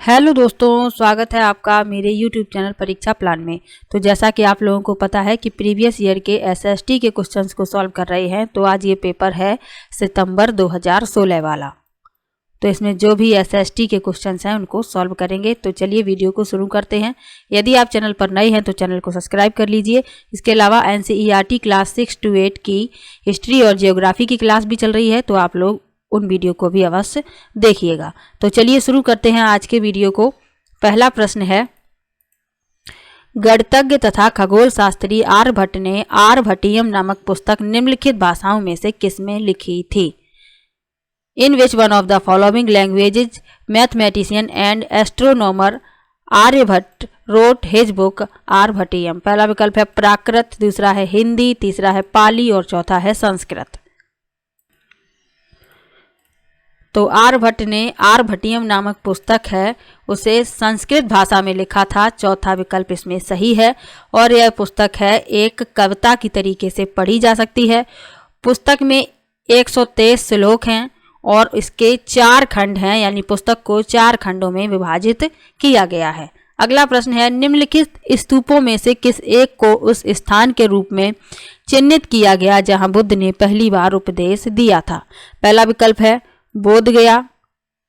Hello दोस्तों, स्वागत है आपका मेरे YouTube चैनल परीक्षा प्लान में। तो जैसा कि आप लोगों को पता है कि प्रीवियस ईयर के SST के क्वेश्चंस को सॉल्व कर रहे हैं। तो आज ये पेपर है सितंबर 2016 वाला। तो इसमें जो भी SST के क्वेश्चंस हैं उनको सॉल्व करेंगे। तो चलिए वीडियो को शुरू करते हैं। यदि आप चैनल पर नए हैं तो चैनल को सब्सक्राइब कर लीजिए। इसके अलावा NCERT क्लास 6 to 8 की हिस्ट्री और जियोग्राफी की क्लास भी चल रही है, तो आप लोग उन वीडियो को भी अवश्य देखिएगा। तो चलिए शुरू करते हैं आज के वीडियो को। पहला प्रश्न है, गणितज्ञ तथा खगोल शास्त्री आर्यभट्ट ने आर्यभट्टियम नामक पुस्तक निम्नलिखित भाषाओं में से किसमें लिखी थी? In which one of the following languages mathematician and astronomer Aryabhata wrote his book Aryabhatiyam? पहला विकल्प है प्राकृत, दूसरा है हिंदी, तीसरा है पाली और चौथा है संस्कृत। तो आर्यभट्ट ने आर्यभट्टियम नामक पुस्तक है उसे संस्कृत भाषा में लिखा था। चौथा विकल्प इसमें सही है और यह पुस्तक है एक कविता की तरीके से पढ़ी जा सकती है। पुस्तक में 123 श्लोक हैं और इसके 4 खंड हैं, यानी पुस्तक को 4 खंडों में विभाजित किया गया है। अगला प्रश्न है, निम्नलिखित स्तूपों में से किस एक को उस स्थान के रूप में चिन्हित किया गया जहां बुद्ध ने पहली बार उपदेश दिया था? पहला विकल्प है बोध गया,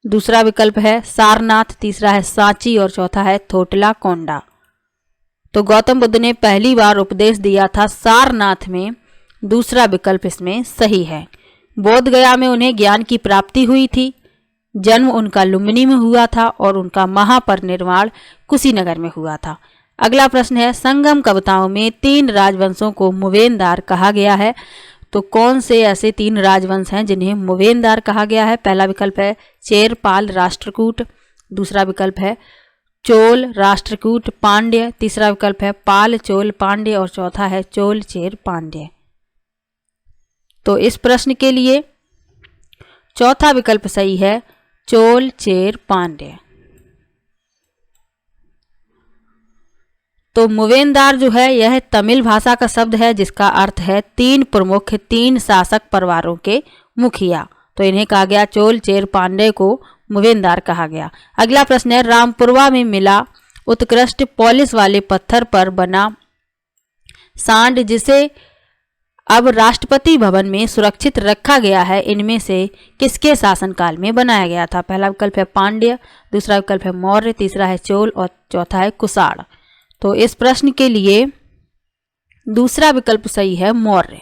दूसरा विकल्प है सारनाथ, तीसरा है सांची और चौथा है थोटला कोंडा। तो गौतम बुद्ध ने पहली बार उपदेश दिया था सारनाथ में, दूसरा विकल्प इसमें सही है। बोध गया में उन्हें ज्ञान की प्राप्ति हुई थी। जन्म उनका लुम्बिनी में हुआ था और उनका महापरिनिर्वाण कुशीनगर में हुआ था। अगला प्रश्न है, संगम कविताओं में 3 राजवंशों को मुवेनदार कहा गया है। तो कौन से ऐसे 3 राजवंश हैं जिन्हें मुवेनदार कहा गया है? पहला विकल्प है चेर पाल राष्ट्रकूट, दूसरा विकल्प है चोल राष्ट्रकूट पांड्य, तीसरा विकल्प है पाल चोल पांड्य और चौथा है चोल चेर पांड्य। तो इस प्रश्न के लिए चौथा विकल्प सही है, चोल चेर पांड्य। तो मुवेनदार जो है यह तमिल भाषा का शब्द है जिसका अर्थ है 3 प्रमुख 3 शासक परिवारों के मुखिया। तो इन्हें कहा गया, चोल चेर पांड्य को मुवेनदार कहा गया। अगला प्रश्न है, रामपुरवा में मिला उत्कृष्ट पॉलिश वाले पत्थर पर बना सांड जिसे अब राष्ट्रपति भवन में सुरक्षित रखा गया है, इनमें से किसके शासनकाल में बनाया गया था? पहला विकल्प है पांड्य, दूसरा विकल्प है मौर्य, तीसरा है चोल और चौथा है कुषाण। तो इस प्रश्न के लिए दूसरा विकल्प सही है, मौर्य।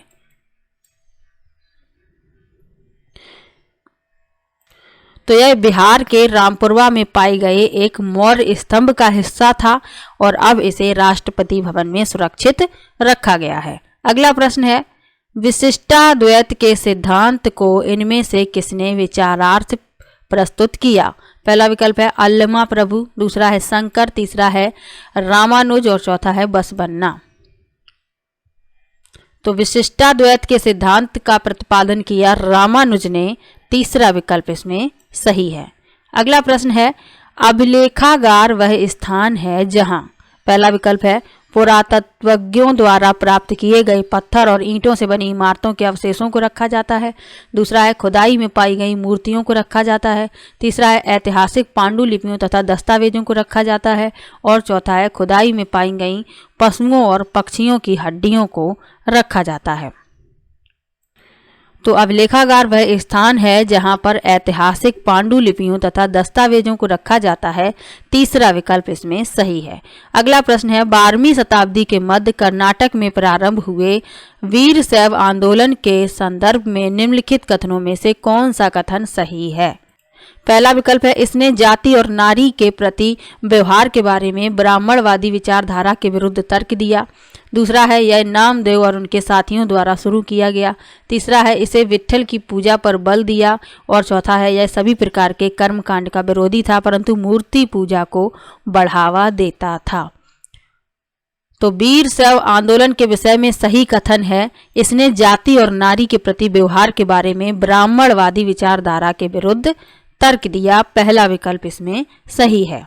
तो यह बिहार के रामपुरवा में पाए गए एक मौर्य स्तंभ का हिस्सा था और अब इसे राष्ट्रपति भवन में सुरक्षित रखा गया है। अगला प्रश्न है, विशिष्टाद्वैत के सिद्धांत को इनमें से किसने विचारार्थ प्रस्तुत किया? पहला विकल्प है अल्लमा प्रभु, दूसरा है शंकर, तीसरा है रामानुज और चौथा है बसवन्ना। तो विशिष्टाद्वैत के सिद्धांत का प्रतिपादन किया रामानुज ने, तीसरा विकल्प इसमें सही है। अगला प्रश्न है, अभिलेखागार वह स्थान है जहां, पहला विकल्प है पुरातत्वज्ञों द्वारा प्राप्त किए गए पत्थर और ईंटों से बनी इमारतों के अवशेषों को रखा जाता है, दूसरा है खुदाई में पाई गई मूर्तियों को रखा जाता है, तीसरा है ऐतिहासिक पांडुलिपियों तथा दस्तावेजों को रखा जाता है और चौथा है खुदाई में पाई गई पशुओं और पक्षियों की हड्डियों को रखा जाता है। तो अभिलेखागार वह स्थान है जहां पर ऐतिहासिक पांडुलिपियों तथा दस्तावेजों को रखा जाता है, तीसरा विकल्प इसमें सही है। अगला प्रश्न है, 12वीं शताब्दी के मध्य कर्नाटक में प्रारंभ हुए वीर शैव आंदोलन के संदर्भ में निम्नलिखित कथनों में से कौन सा कथन सही है? पहला विकल्प है इसने जाति और नारी के प्रति व्यवहार के बारे में ब्राह्मणवादी विचारधारा के विरुद्ध तर्क दिया, दूसरा है यह नामदेव और उनके साथियों द्वारा शुरू किया गया, तीसरा है इसे विट्ठल की पूजा पर बल दिया और चौथा है यह सभी प्रकार के कर्मकांड का विरोधी था परंतु मूर्ति पूजा को बढ़ावा देता था। तो वीर शैव आंदोलन के विषय में सही कथन है इसने जाति और नारी के प्रति व्यवहार के बारे में ब्राह्मणवादी विचारधारा के विरुद्ध तर्क दिया, पहला विकल्प इसमें सही है।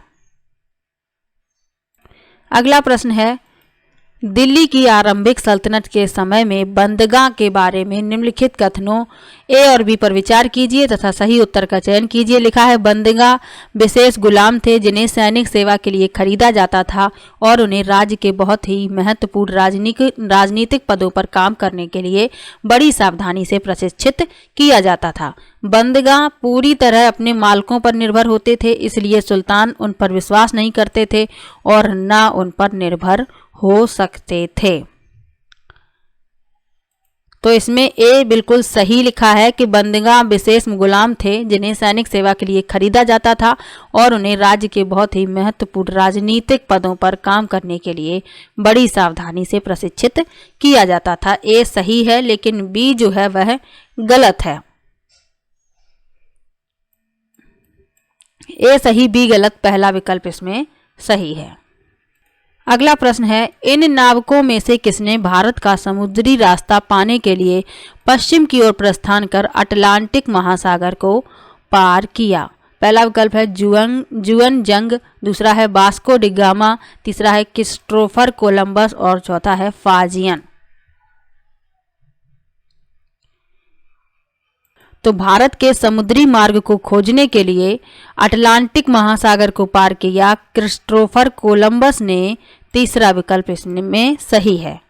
अगला प्रश्न है, दिल्ली की आरंभिक सल्तनत के समय में बंदगां के बारे में निम्नलिखित कथनों ए और बी पर विचार कीजिए तथा सही उत्तर का चयन कीजिए। लिखा है बंदगा विशेष गुलाम थे जिन्हें सैनिक सेवा के लिए खरीदा जाता था और उन्हें राज्य के बहुत ही महत्वपूर्ण राजनीतिक पदों पर काम करने के लिए बड़ी सावधानी से प्रशिक्षित किया जाता था। बंदगा पूरी तरह अपने मालिकों पर निर्भर होते थे, इसलिए सुल्तान उन पर विश्वास नहीं करते थे और न उन पर निर्भर हो सकते थे। तो इसमें ए बिल्कुल सही लिखा है कि बंदगा विशेष गुलाम थे जिन्हें सैनिक सेवा के लिए खरीदा जाता था और उन्हें राज्य के बहुत ही महत्वपूर्ण राजनीतिक पदों पर काम करने के लिए बड़ी सावधानी से प्रशिक्षित किया जाता था। ए सही है, लेकिन बी जो है वह गलत है। ए सही बी गलत, पहला विकल्प इसमें सही है। अगला प्रश्न है इन नाविकों में से किसने भारत का समुद्री रास्ता पाने के लिए पश्चिम की ओर प्रस्थान कर अटलांटिक महासागर को पार किया? पहला विकल्प है जुअन जंग, दूसरा है वास्को डी गामा, तीसरा है क्रिस्टोफर कोलंबस और चौथा है फाजियन। तो भारत के समुद्री मार्ग को खोजने के लिए अटलांटिक महासागर को पार किया क्रिस्टोफर कोलंबस ने, तीसरा विकल्प इसमें सही है।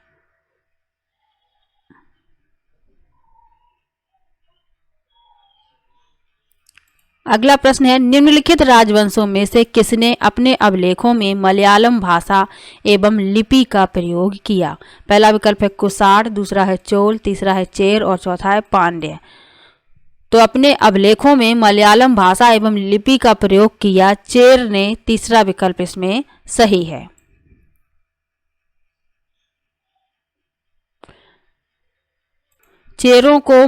अगला प्रश्न है निम्नलिखित राजवंशों में से किसने अपने अभिलेखों में मलयालम भाषा एवं लिपि का प्रयोग किया? पहला विकल्प है कुषाण, दूसरा है चोल, तीसरा है चेर और चौथा है पांड्य। तो अपने अभिलेखों में मलयालम भाषा एवं लिपि का प्रयोग किया चेर ने, तीसरा विकल्प इसमें सही है। चेरों को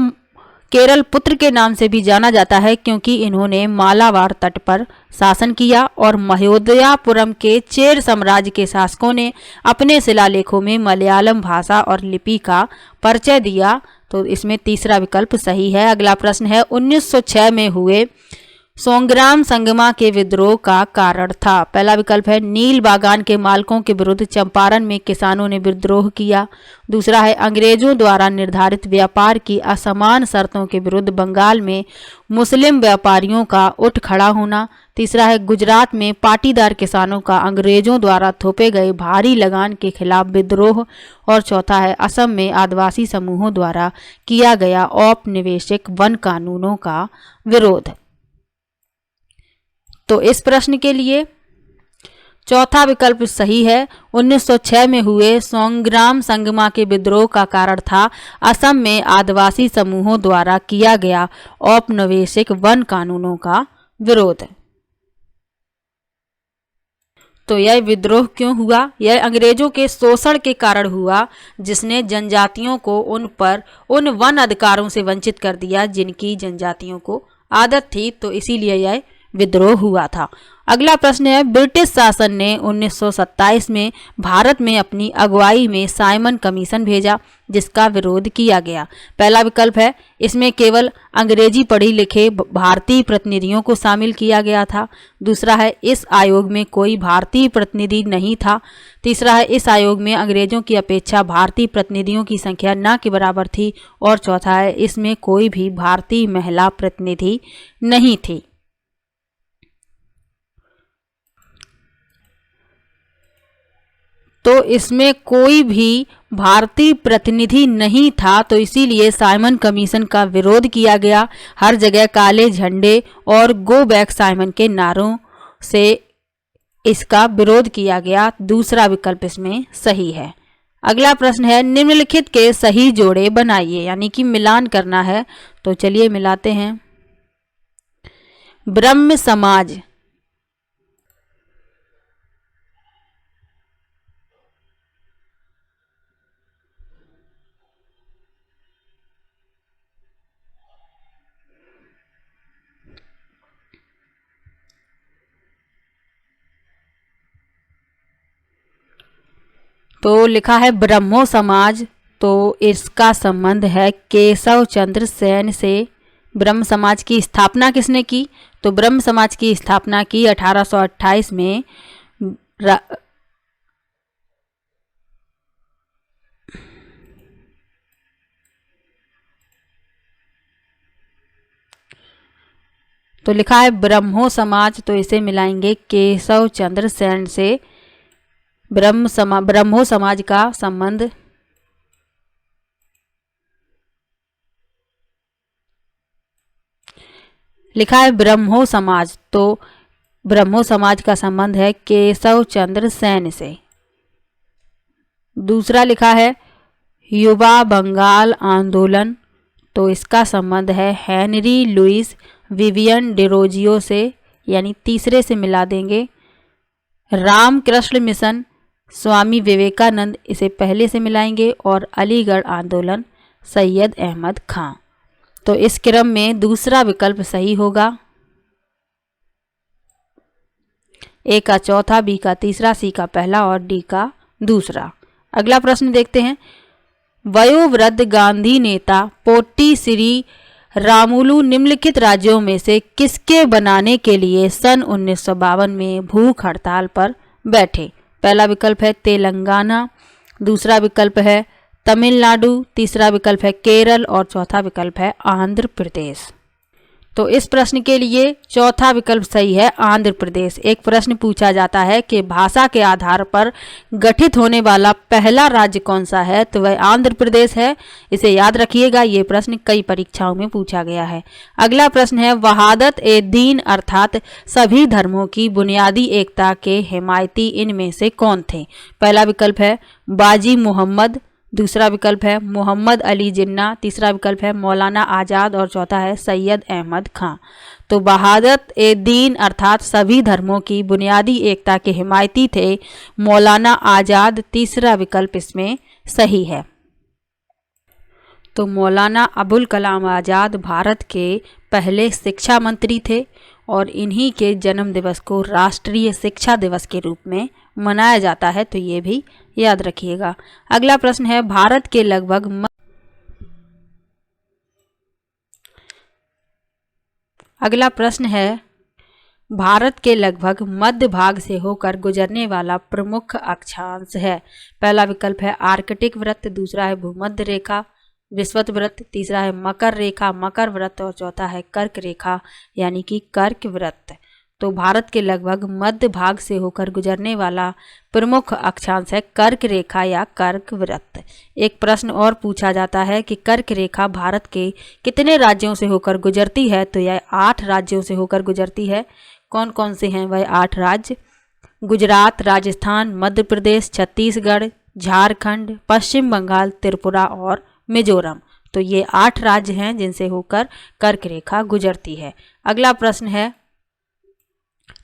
केरल पुत्र के नाम से भी जाना जाता है क्योंकि इन्होंने मालाबार तट पर शासन किया और महोदयापुरम के चेर साम्राज्य के शासकों ने अपने शिलालेखों में मलयालम भाषा और लिपि का परिचय दिया। तो इसमें तीसरा विकल्प सही है। अगला प्रश्न है 1906 में हुए सोंग्राम संगमा के विद्रोह का कारण था? पहला विकल्प है नील बागान के मालिकों के विरुद्ध चंपारण में किसानों ने विद्रोह किया, दूसरा है अंग्रेजों द्वारा निर्धारित व्यापार की असमान शर्तों के विरुद्ध बंगाल में मुस्लिम व्यापारियों का उठ खड़ा होना, तीसरा है गुजरात में पाटीदार किसानों का अंग्रेजों द्वारा थोपे गए भारी लगान के खिलाफ विद्रोह और चौथा है असम में आदिवासी समूहों द्वारा किया गया औपनिवेशिक वन कानूनों का विरोध। तो इस प्रश्न के लिए चौथा विकल्प सही है। 1906 में हुए सोंग्राम संगमा के विद्रोह का कारण था असम में आदिवासी समूहों द्वारा किया गया औपनिवेशिक वन कानूनों का विरोध। तो यह विद्रोह क्यों हुआ? यह अंग्रेजों के शोषण के कारण हुआ जिसने जनजातियों को उन वन अधिकारों से वंचित कर दिया जिनकी जनजातियों को आदत थी, तो इसीलिए यह विद्रोह हुआ था। अगला प्रश्न है ब्रिटिश शासन ने 1927 में भारत में अपनी अगुवाई में साइमन कमीशन भेजा जिसका विरोध किया गया। पहला विकल्प है इसमें केवल अंग्रेजी पढ़े लिखे भारतीय प्रतिनिधियों को शामिल किया गया था, दूसरा है इस आयोग में कोई भारतीय प्रतिनिधि नहीं था, तीसरा है इस आयोग में अंग्रेजों की अपेक्षा भारतीय प्रतिनिधियों की संख्या न के बराबर थी और चौथा है इसमें कोई भी भारतीय महिला प्रतिनिधि नहीं थी। तो इसमें कोई भी भारतीय प्रतिनिधि नहीं था, तो इसीलिए साइमन कमीशन का विरोध किया गया। हर जगह काले झंडे और गो बैक साइमन के नारों से इसका विरोध किया गया। दूसरा विकल्प इसमें सही है। अगला प्रश्न है निम्नलिखित के सही जोड़े बनाइए, यानी कि मिलान करना है। तो चलिए मिलाते हैं। ब्रह्म समाज, तो लिखा है ब्रह्मो समाज, तो इसका संबंध है केशव चंद्र सेन से। ब्रह्म समाज की स्थापना किसने की? तो ब्रह्म समाज की स्थापना की 1828 में तो लिखा है ब्रह्मो समाज, तो इसे मिलाएंगे केशव चंद्र सेन से। ब्रह्मो समाज का संबंध लिखा है ब्रह्मो समाज, तो ब्रह्मो समाज का संबंध है केशव चंद्र सेन से। दूसरा लिखा है युवा बंगाल आंदोलन, तो इसका संबंध है हेनरी लुइस विवियन डेरोजियो से, यानी तीसरे से मिला देंगे। रामकृष्ण मिशन स्वामी विवेकानंद, इसे पहले से मिलाएंगे। और अलीगढ़ आंदोलन सैयद अहमद खां, तो इस क्रम में दूसरा विकल्प सही होगा। ए का चौथा, बी का तीसरा, सी का पहला और डी का दूसरा। अगला प्रश्न देखते हैं। वयोवृद्ध गांधी नेता पोट्टी श्री रामुलु निम्नलिखित राज्यों में से किसके बनाने के लिए सन 1952 में भूख हड़ताल पर बैठे? पहला विकल्प है तेलंगाना, दूसरा विकल्प है तमिलनाडु, तीसरा विकल्प है केरल और चौथा विकल्प है आंध्र प्रदेश। तो इस प्रश्न के लिए चौथा विकल्प सही है, आंध्र प्रदेश। एक प्रश्न पूछा जाता है कि भाषा के आधार पर गठित होने वाला पहला राज्य कौन सा है, तो वह आंध्र प्रदेश है। इसे याद रखिएगा, ये प्रश्न कई परीक्षाओं में पूछा गया है। अगला प्रश्न है वहादत ए दीन अर्थात सभी धर्मों की बुनियादी एकता के हिमायती इनमें से कौन थे? पहला विकल्प है बाजी मोहम्मद, दूसरा विकल्प है मोहम्मद अली जिन्ना, तीसरा विकल्प है मौलाना आज़ाद और चौथा है सैयद अहमद खां। तो वहादत ए दीन अर्थात सभी धर्मों की बुनियादी एकता के हिमायती थे मौलाना आज़ाद, तीसरा विकल्प इसमें सही है। तो मौलाना अबुल कलाम आज़ाद भारत के पहले शिक्षा मंत्री थे और इन्हीं के जन्म दिवस को राष्ट्रीय शिक्षा दिवस के रूप में मनाया जाता है, तो ये भी याद रखिएगा। अगला प्रश्न है भारत के लगभग मध्य भाग से होकर गुजरने वाला प्रमुख अक्षांश है। पहला विकल्प है आर्कटिक वृत्त, दूसरा है भूमध्य रेखा विषुवत वृत्त, तीसरा है मकर रेखा मकर वृत्त और चौथा है कर्क रेखा यानी कि कर्क वृत्त। तो भारत के लगभग मध्य भाग से होकर गुजरने वाला प्रमुख अक्षांश है कर्क रेखा या कर्क वृत्त। एक प्रश्न और पूछा जाता है कि कर्क रेखा भारत के कितने राज्यों से होकर गुजरती है, तो यह 8 राज्यों से होकर गुजरती है। कौन कौन से हैं वह 8 राज्य? गुजरात, राजस्थान, मध्य प्रदेश, छत्तीसगढ़, झारखंड, पश्चिम बंगाल, त्रिपुरा और मिजोरम। तो ये 8 राज्य हैं जिनसे होकर कर्क रेखा गुजरती है। अगला प्रश्न है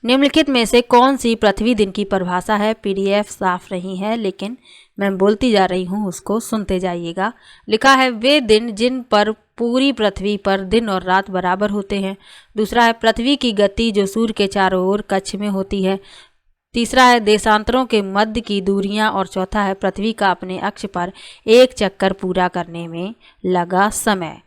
निम्नलिखित में से कौन सी पृथ्वी दिन की परिभाषा है? पीडीएफ साफ नहीं है लेकिन मैं बोलती जा रही हूँ, उसको सुनते जाइएगा। लिखा है वे दिन जिन पर पूरी पृथ्वी पर दिन और रात बराबर होते हैं। दूसरा है पृथ्वी की गति जो सूर्य के चारों ओर कक्ष में होती है। तीसरा है देशांतरों के मध्य की दूरियां और चौथा है पृथ्वी का अपने अक्ष पर एक चक्कर पूरा करने में लगा समय।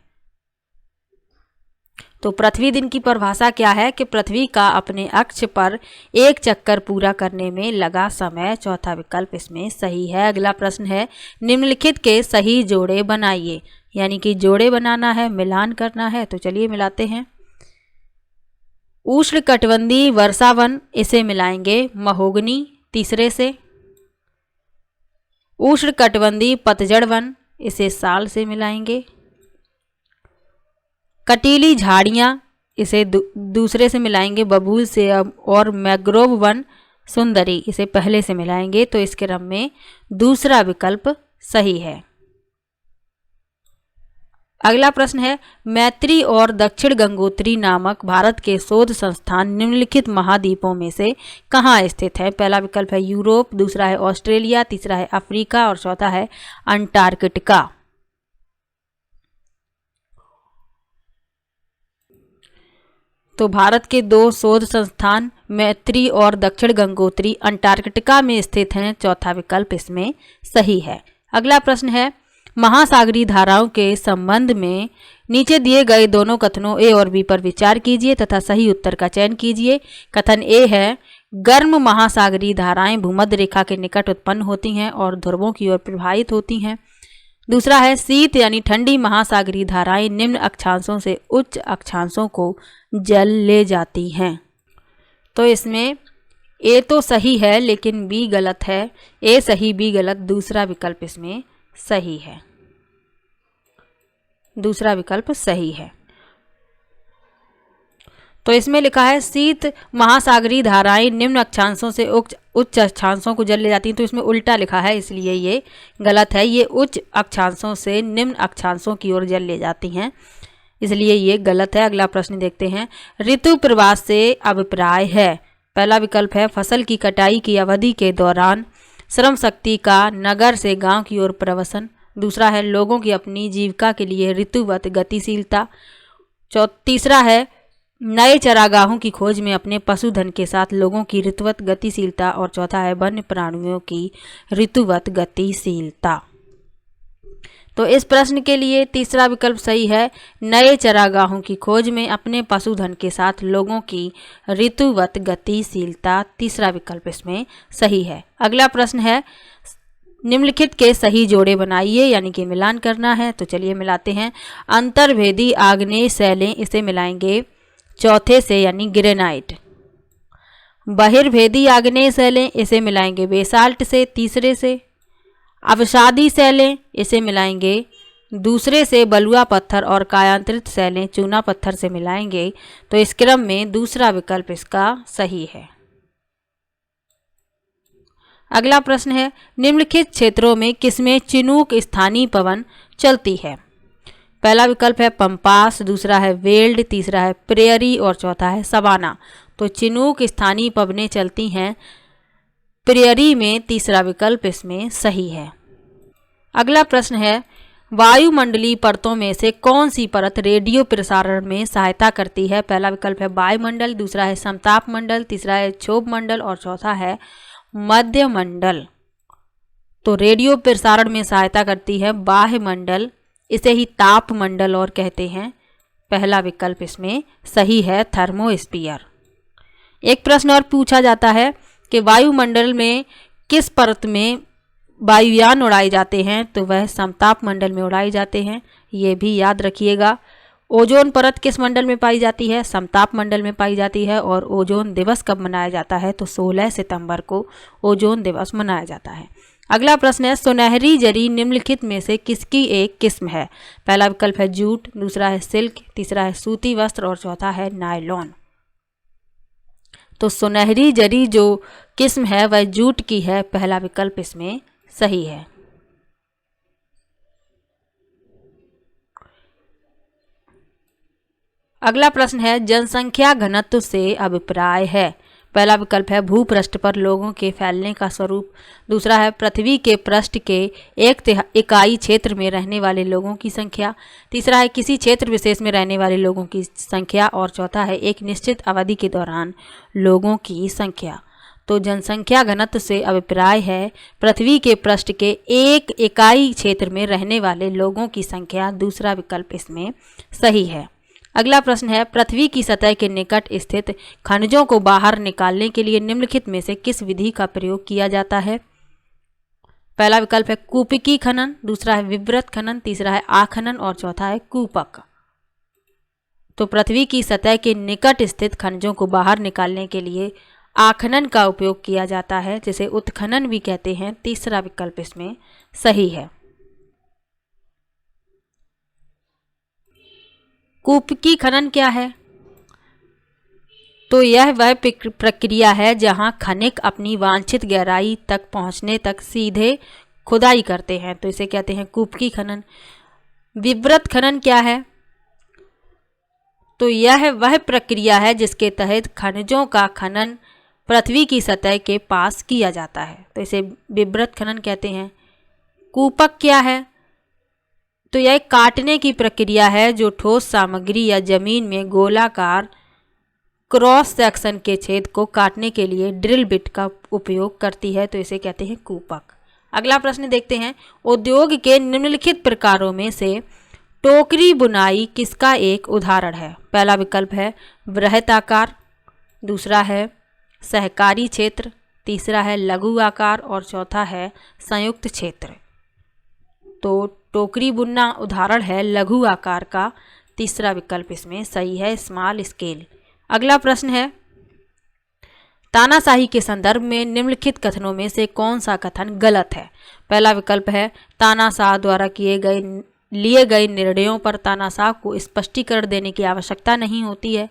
तो पृथ्वी दिन की परिभाषा क्या है कि पृथ्वी का अपने अक्ष पर एक चक्कर पूरा करने में लगा समय। चौथा विकल्प इसमें सही है। अगला प्रश्न है निम्नलिखित के सही जोड़े बनाइए, यानी कि जोड़े बनाना है, मिलान करना है। तो चलिए मिलाते हैं। उष्णकटिबंधीय वर्षावन, इसे मिलाएंगे महोगनी तीसरे से। उष्णकटिबंधीय पतझड़ वन, इसे साल से मिलाएंगे। कटीली झाड़ियाँ, इसे दूसरे से मिलाएंगे बबूल से। और मैंग्रोव वन सुंदरी, इसे पहले से मिलाएंगे। तो इस क्रम में दूसरा विकल्प सही है। अगला प्रश्न है मैत्री और दक्षिण गंगोत्री नामक भारत के शोध संस्थान निम्नलिखित महाद्वीपों में से कहाँ स्थित है? पहला विकल्प है यूरोप, दूसरा है ऑस्ट्रेलिया, तीसरा है अफ्रीका और चौथा है अंटार्कटिका। तो भारत के 2 शोध संस्थान मैत्री और दक्षिण गंगोत्री अंटार्कटिका में स्थित हैं। चौथा विकल्प इसमें सही है। अगला प्रश्न है महासागरीय धाराओं के संबंध में नीचे दिए गए दोनों कथनों ए और बी पर विचार कीजिए तथा सही उत्तर का चयन कीजिए। कथन ए है गर्म महासागरीय धाराएं भूमध्य रेखा के निकट उत्पन्न होती हैं और ध्रुवों की ओर प्रवाहित होती हैं। दूसरा है शीत यानी ठंडी महासागरीय धाराएं निम्न अक्षांशों से उच्च अक्षांशों को जल ले जाती हैं। तो इसमें ए तो सही है लेकिन बी गलत है। ए सही बी गलत, दूसरा विकल्प इसमें सही है। दूसरा विकल्प सही है। तो इसमें लिखा है शीत महासागरीय धाराएं निम्न अक्षांशों से उच्च अक्षांशों को जल ले जाती हैं, तो इसमें उल्टा लिखा है इसलिए ये गलत है। ये उच्च अक्षांशों से निम्न अक्षांशों की ओर जल ले जाती हैं, इसलिए ये गलत है। अगला प्रश्न देखते हैं। ऋतु प्रवास से अभिप्राय है। पहला विकल्प है फसल की कटाई की अवधि के दौरान श्रम शक्ति का नगर से गांव की ओर प्रवसन। दूसरा है लोगों की अपनी जीविका के लिए ऋतुवत गतिशीलता। तीसरा है नए चरागाहों की खोज में अपने पशुधन के साथ लोगों की ऋतुवत गतिशीलता। और चौथा है वन्य प्राणियों की ऋतुवत गतिशीलता। तो इस प्रश्न के लिए तीसरा विकल्प सही है, नए चरागाहों की खोज में अपने पशुधन के साथ लोगों की ऋतुवत गतिशीलता। तीसरा विकल्प इसमें सही है। अगला प्रश्न है निम्नलिखित के सही जोड़े बनाइए, यानी कि मिलान करना है। तो चलिए मिलाते हैं। अंतर्भेदी आग्नेय शैलें, इसे मिलाएंगे चौथे से यानी ग्रेनाइट। बहिर्भेदी आग्नेय शैलें, इसे मिलाएंगे बेसाल्ट से तीसरे से। अवसादी शैलें, इसे मिलाएंगे दूसरे से बलुआ पत्थर। और कायांतरित शैलें चूना पत्थर से मिलाएंगे। तो इस क्रम में दूसरा विकल्प इसका सही है। अगला प्रश्न है निम्नलिखित क्षेत्रों में किसमें चिनूक स्थानीय पवन चलती है। पहला विकल्प है पंपास, दूसरा है वेल्ड, तीसरा है प्रेयरी और चौथा है सवाना। तो चिनूक स्थानीय पवनें चलती हैं प्रेयरी में, तीसरा विकल्प इसमें सही है। अगला प्रश्न है वायुमंडलीय परतों में से कौन सी परत रेडियो प्रसारण में सहायता करती है। पहला विकल्प है वायुमंडल, दूसरा है समताप मंडल, तीसरा है क्षोभ मंडल और चौथा है मध्य मंडल। तो रेडियो प्रसारण में सहायता करती है बाह्य मंडल, इसे ही ताप मंडल और कहते हैं। पहला विकल्प इसमें सही है, थर्मोस्फीयर। एक प्रश्न और पूछा जाता है कि वायुमंडल में किस परत में वायुयान उड़ाए जाते हैं। तो वह समताप मंडल में उड़ाए जाते हैं, ये भी याद रखिएगा। ओजोन परत किस मंडल में पाई जाती है। समताप मंडल में पाई जाती है। और ओजोन दिवस कब मनाया जाता है। तो 16 सितंबर को ओजोन दिवस मनाया जाता है। अगला प्रश्न है सुनहरी जरी निम्नलिखित में से किसकी एक किस्म है। पहला विकल्प है जूट, दूसरा है सिल्क, तीसरा है सूती वस्त्र और चौथा है नायलॉन। तो सुनहरी जरी जो किस्म है वह जूट की है, पहला विकल्प इसमें सही है। अगला प्रश्न है जनसंख्या घनत्व से अभिप्राय है। पहला विकल्प है भूपृष्ठ पर लोगों के फैलने का स्वरूप, दूसरा है पृथ्वी के पृष्ठ के एक इकाई क्षेत्र में रहने वाले लोगों की संख्या, तीसरा है किसी क्षेत्र विशेष में रहने वाले लोगों की संख्या और चौथा है एक निश्चित अवधि के दौरान लोगों की संख्या। तो जनसंख्या घनत्व से अभिप्राय है पृथ्वी के पृष्ठ के एक इकाई क्षेत्र में रहने वाले लोगों की संख्या, दूसरा विकल्प इसमें सही है। अगला प्रश्न है पृथ्वी की सतह के निकट स्थित खनिजों को बाहर निकालने के लिए निम्नलिखित में से किस विधि का प्रयोग किया जाता है। पहला विकल्प है कूपिकी खनन, दूसरा है विवृत खनन, तीसरा है आखनन और चौथा है कूपक। तो पृथ्वी की सतह के निकट स्थित खनिजों को बाहर निकालने के लिए आखनन का उपयोग किया जाता है, जिसे उत्खनन भी कहते हैं, तीसरा विकल्प इसमें सही है। कूपिकी खनन क्या है। तो यह वह प्रक्रिया है जहां खनिक अपनी वांछित गहराई तक पहुंचने तक सीधे खुदाई करते हैं, तो इसे कहते हैं कूपिकी खनन। विवृत खनन क्या है। तो यह वह प्रक्रिया है जिसके तहत खनिजों का खनन पृथ्वी की सतह के पास किया जाता है, तो इसे विवृत खनन कहते हैं। कूपक क्या है। तो यह काटने की प्रक्रिया है जो ठोस सामग्री या जमीन में गोलाकार क्रॉस सेक्शन के छेद को काटने के लिए ड्रिल बिट का उपयोग करती है, तो इसे कहते हैं कूपक। अगला प्रश्न देखते हैं उद्योग के निम्नलिखित प्रकारों में से टोकरी बुनाई किसका एक उदाहरण है। पहला विकल्प है वृहताकार, दूसरा है सहकारी क्षेत्र, तीसरा है लघु आकार और चौथा है संयुक्त क्षेत्र। तो टोकरी बुनना उदाहरण है लघु आकार का। तीसरा विकल्प इसमें सही है, स्मॉल स्केल। अगला प्रश्न है, तानाशाही के संदर्भ में निम्नलिखित कथनों में से कौन सा कथन गलत है? पहला विकल्प है, तानाशाह द्वारा लिए गए निर्णयों पर तानाशाह को स्पष्टीकरण देने की आवश्यकता नहीं होती है।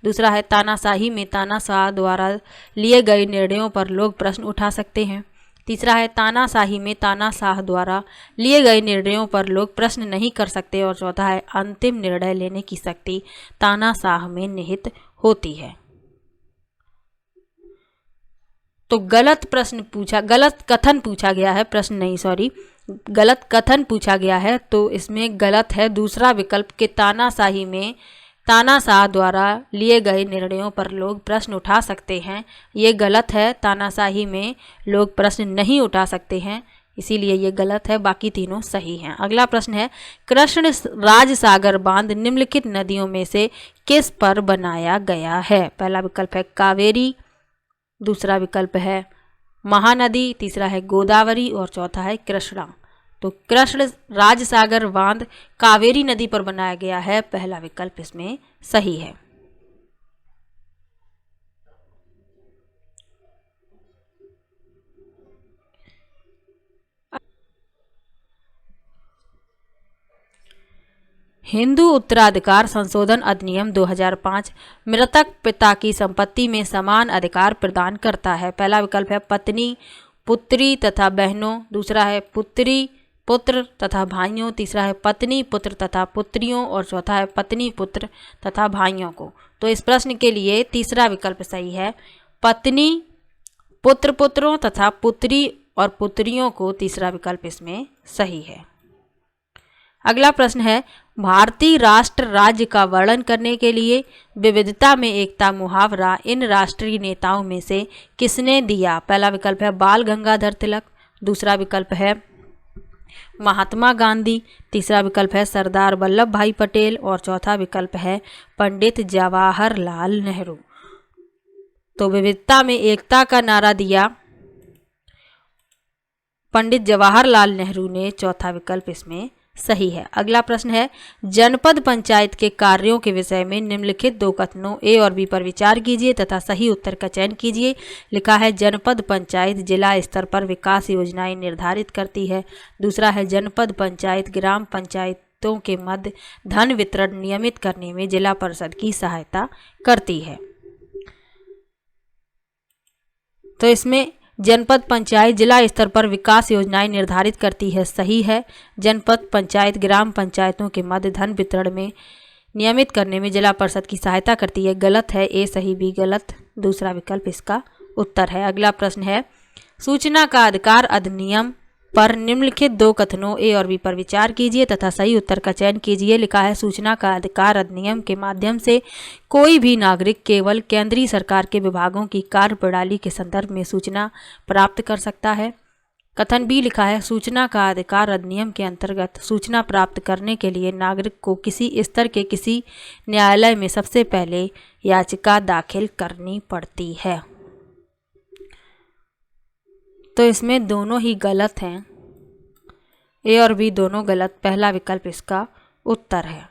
दूसरा है, तानाशाही में तानाशाह द्वारा लिए गए निर्णयों पर लोग प्रश्न उठा सकते हैं। तीसरा है, तानाशाही में तानाशाह द्वारा लिए गए निर्णयों पर लोग प्रश्न नहीं कर सकते। और चौथा है, अंतिम निर्णय लेने की शक्ति तानाशाह में निहित होती है। तो गलत कथन पूछा गया है, प्रश्न नहीं सॉरी, गलत कथन पूछा गया है। तो इसमें गलत है दूसरा विकल्प के तानाशाही में तानाशाह द्वारा लिए गए निर्णयों पर लोग प्रश्न उठा सकते हैं। ये गलत है, तानाशाही में लोग प्रश्न नहीं उठा सकते हैं, इसीलिए ये गलत है, बाकी तीनों सही हैं। अगला प्रश्न है, कृष्ण राज सागर बांध निम्नलिखित नदियों में से किस पर बनाया गया है? पहला विकल्प है कावेरी, दूसरा विकल्प है महानदी, तीसरा है गोदावरी और चौथा है कृष्णा। तो कृष्ण राजसागर बांध कावेरी नदी पर बनाया गया है, पहला विकल्प इसमें सही है। हिंदू उत्तराधिकार संशोधन अधिनियम 2005 मृतक पिता की संपत्ति में समान अधिकार प्रदान करता है। पहला विकल्प है पत्नी, पुत्री तथा बहनों, दूसरा है पुत्री, पुत्र तथा भाइयों, तीसरा है पत्नी, पुत्र तथा पुत्रियों और चौथा है पत्नी, पुत्र तथा भाइयों को। तो इस प्रश्न के लिए तीसरा विकल्प सही है, पत्नी, पुत्र, पुत्रों तथा पुत्री और पुत्रियों को, तीसरा विकल्प इसमें सही है। अगला प्रश्न है, भारतीय राष्ट्र राज्य का वर्णन करने के लिए विविधता में एकता मुहावरा इन राष्ट्रीय नेताओं में से किसने दिया? पहला विकल्प है बाल गंगाधर तिलक, दूसरा विकल्प है महात्मा गांधी, तीसरा विकल्प है सरदार वल्लभ भाई पटेल और चौथा विकल्प है पंडित जवाहरलाल नेहरू। तो विविधता में एकता का नारा दिया पंडित जवाहरलाल नेहरू ने, चौथा विकल्प इसमें सही है। अगला प्रश्न है, जनपद पंचायत के कार्यों के विषय में निम्नलिखित दो कथनों ए और बी पर विचार कीजिए तथा सही उत्तर का चयन कीजिए। लिखा है जनपद पंचायत जिला स्तर पर विकास योजनाएं निर्धारित करती है। दूसरा है जनपद पंचायत ग्राम पंचायतों के मध्य धन वितरण नियमित करने में जिला परिषद की सहायता करती है। तो इसमें जनपद पंचायत जिला स्तर पर विकास योजनाएं निर्धारित करती है, सही है। जनपद पंचायत ग्राम पंचायतों के मध्य धन वितरण में नियमित करने में जिला परिषद की सहायता करती है, गलत है, ए सही बी गलत, दूसरा विकल्प इसका उत्तर है। अगला प्रश्न है, सूचना का अधिकार अधिनियम पर निम्नलिखित दो कथनों ए और बी पर विचार कीजिए तथा सही उत्तर का चयन कीजिए। लिखा है सूचना का अधिकार अधिनियम के माध्यम से कोई भी नागरिक केवल केंद्रीय सरकार के विभागों की कार्यप्रणाली के संदर्भ में सूचना प्राप्त कर सकता है। कथन बी लिखा है सूचना का अधिकार अधिनियम के अंतर्गत सूचना प्राप्त करने के लिए नागरिक को किसी स्तर के किसी न्यायालय में सबसे पहले याचिका दाखिल करनी पड़ती है। तो इसमें दोनों ही गलत हैं, ए और बी दोनों गलत, पहला विकल्प इसका उत्तर है।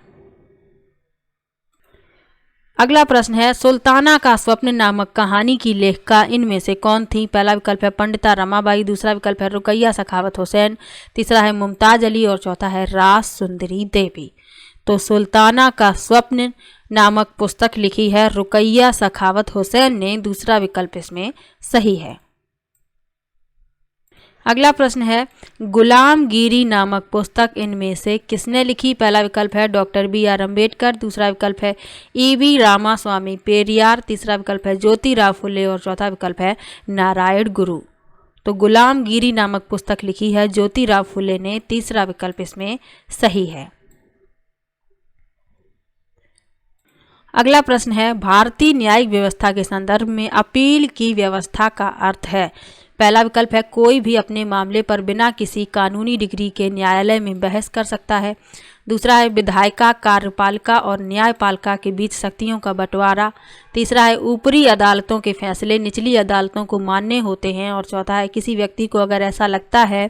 अगला प्रश्न है, सुल्ताना का स्वप्न नामक कहानी की लेखिका इनमें से कौन थी? पहला विकल्प है पंडिता रमाबाई, दूसरा विकल्प है रुकैया सखावत हुसैन, तीसरा है मुमताज अली और चौथा है रास सुंदरी देवी। तो सुल्ताना का स्वप्न नामक पुस्तक लिखी है रुकैया सखावत हुसैन ने, दूसरा विकल्प इसमें सही है। अगला प्रश्न है, गुलामगिरी नामक पुस्तक इनमें से किसने लिखी? पहला विकल्प है डॉक्टर बी.आर. अम्बेडकर, दूसरा विकल्प है ई.वी. रामास्वामी पेरियार, तीसरा विकल्प है ज्योतिराव फुले और चौथा विकल्प है नारायण गुरु। तो गुलामगिरी नामक पुस्तक लिखी है ज्योतिराव फुले ने, तीसरा विकल्प इसमें सही है। अगला प्रश्न है, भारतीय न्यायिक व्यवस्था के संदर्भ में अपील की व्यवस्था का अर्थ है। पहला विकल्प है कोई भी अपने मामले पर बिना किसी कानूनी डिग्री के न्यायालय में बहस कर सकता है, दूसरा है विधायिका, कार्यपालिका और न्यायपालिका के बीच शक्तियों का बंटवारा। तीसरा है ऊपरी अदालतों के फैसले निचली अदालतों को मान्य होते हैं। और चौथा है किसी व्यक्ति को अगर ऐसा लगता है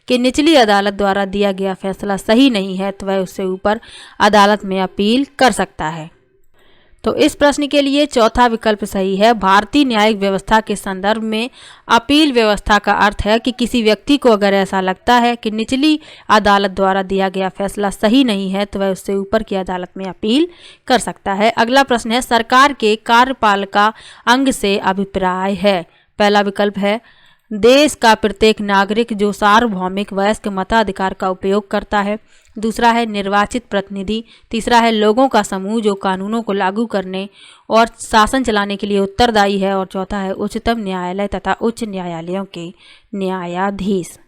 कि निचली अदालत द्वारा दिया गया फैसला सही नहीं है तो वह उससे ऊपर अदालत में अपील कर सकता है। तो इस प्रश्न के लिए चौथा विकल्प सही है। भारतीय न्यायिक व्यवस्था के संदर्भ में अपील व्यवस्था का अर्थ है कि किसी व्यक्ति को अगर ऐसा लगता है कि निचली अदालत द्वारा दिया गया फैसला सही नहीं है तो वह उससे ऊपर की अदालत में अपील कर सकता है। अगला प्रश्न है सरकार के कार्यपालिका अंग से अभिप्राय है। पहला विकल्प है देश का प्रत्येक नागरिक जो सार्वभौमिक वयस्क मताधिकार का उपयोग करता है। दूसरा है निर्वाचित प्रतिनिधि। तीसरा है लोगों का समूह जो कानूनों को लागू करने और शासन चलाने के लिए उत्तरदायी है। और चौथा है उच्चतम न्यायालय तथा उच्च न्यायालयों के न्यायाधीश।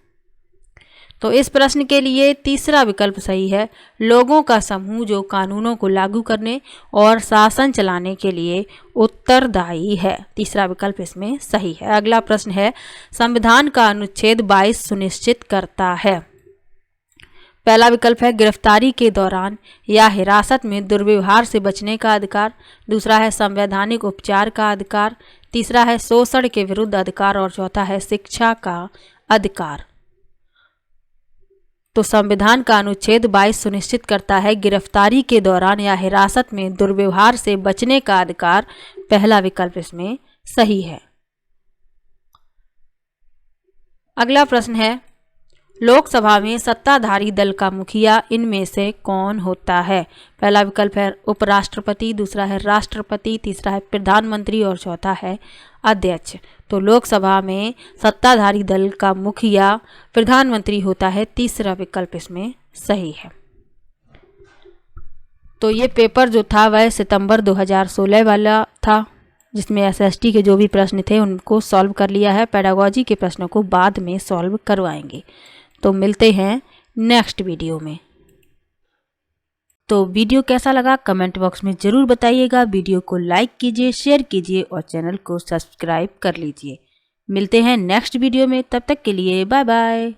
तो इस प्रश्न के लिए तीसरा विकल्प सही है, लोगों का समूह जो कानूनों को लागू करने और शासन चलाने के लिए उत्तरदायी है। तीसरा विकल्प इसमें सही है। अगला प्रश्न है संविधान का अनुच्छेद 22 सुनिश्चित करता है। पहला विकल्प है गिरफ्तारी के दौरान या हिरासत में दुर्व्यवहार से बचने का अधिकार। दूसरा है संवैधानिक उपचार का अधिकार। तीसरा है शोषण के विरुद्ध अधिकार और चौथा है शिक्षा का अधिकार। तो संविधान का अनुच्छेद 22 सुनिश्चित करता है गिरफ्तारी के दौरान या हिरासत में दुर्व्यवहार से बचने का अधिकार। पहला विकल्प इसमें सही है। अगला प्रश्न है लोकसभा में सत्ताधारी दल का मुखिया इनमें से कौन होता है। पहला विकल्प है उपराष्ट्रपति। दूसरा है राष्ट्रपति। तीसरा है प्रधानमंत्री और चौथा है अध्यक्ष। तो लोकसभा में सत्ताधारी दल का मुखिया प्रधानमंत्री होता है। तीसरा विकल्प इसमें सही है। तो ये पेपर जो था वह सितंबर 2016 वाला था, जिसमें एसएसटी के जो भी प्रश्न थे उनको सॉल्व कर लिया है। पेडागोजी के प्रश्नों को बाद में सॉल्व करवाएंगे। तो मिलते हैं नेक्स्ट वीडियो में। तो वीडियो कैसा लगा कमेंट बॉक्स में ज़रूर बताइएगा। वीडियो को लाइक कीजिए, शेयर कीजिए और चैनल को सब्सक्राइब कर लीजिए। मिलते हैं नेक्स्ट वीडियो में, तब तक के लिए बाय बाय।